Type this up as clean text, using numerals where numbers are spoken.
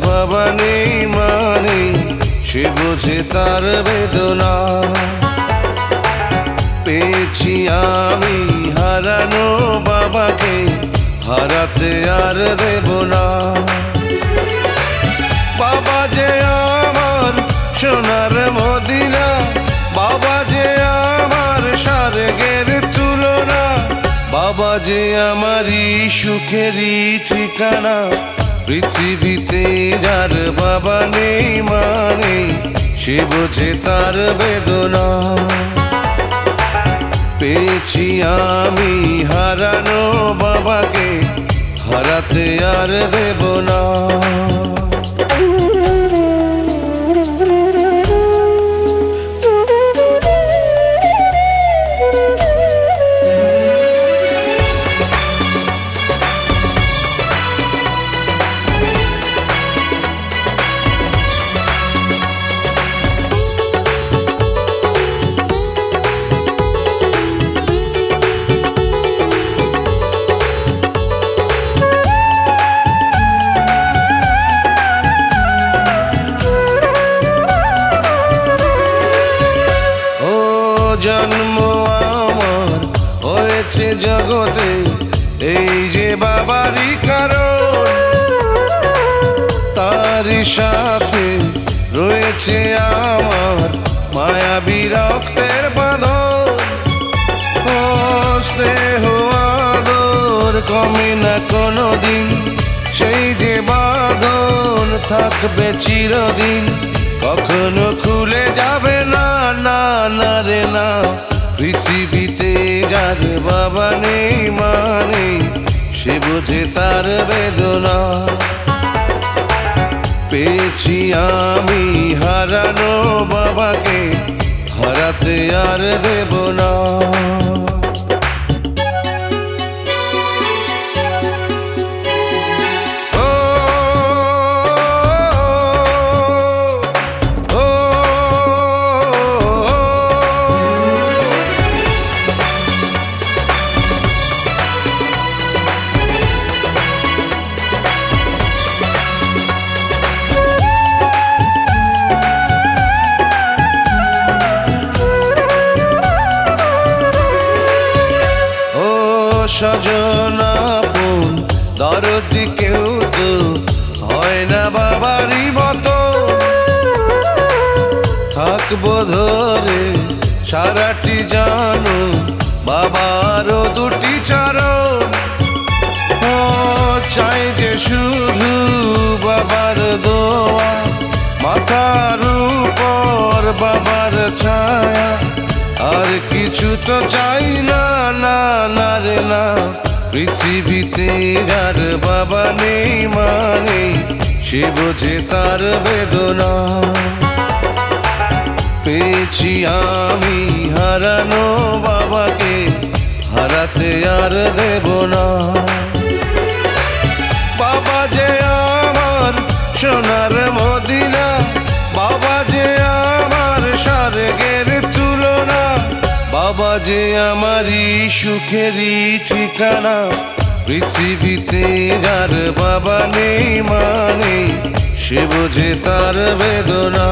বাবা নেই মানে সে বোঝে তার বেদনা। পেয়েছি আমি হারানো বাবাকে, হারাতে আর দেব না। বাবা যে আমার সোনার মদিনা, বাবা যে আমার স্বর্গের তুলনা, বাবা যে আমারই সুখেরই ঠিকানা। পৃথিবীতে যার বাবা নেই মানে সে বোঝে তার বেদনা। পেয়েছি আমি হারানো বাবাকে, হারাতে আর দেব না। জন্ম আমার হয়েছে জগতে, এই যে বাবারই কারণ। তারই সাথে রয়েছে আমার মায়াবী রক্তের বাঁধন। ও স্নেহ আদর কমে না কোনোদিন, সেই যে বাঁধন থাকবে চিরদিন। কখনো খুলে যাবে না, না না রে না। পৃথিবীতে যার বাবা নেই মানে সে বোঝে তার বেদনা। পেয়েছি আমি হারানো বাবাকে, হারাতে আর দেব না। স্বজন আপন দরদি কেউ তো হয় না বাবারই মতো। থাকবো ধরে সারাটি জানো বাবারও দুটি চরণ। ও চাই যে শুধু বাবার দোয়া, মাথার উপর বাবার ছায়া। আর কিছু তো চাই না, না না রে না। পৃথিবীতে যার বাবা নেই মানে সে বোঝে তার বেদনা। পেয়েছি আমি হারানো বাবাকে, হারাতে আর দেব না। বাবা যে আমার সোনার মদিনা, বাবা যে আমার স্বর্গের তুলনা, বাবা যে আমারই সুখেরই ঠিকানা। পৃথিবীতে যার বাবা নেই মানে সে বোঝে তার বেদনা।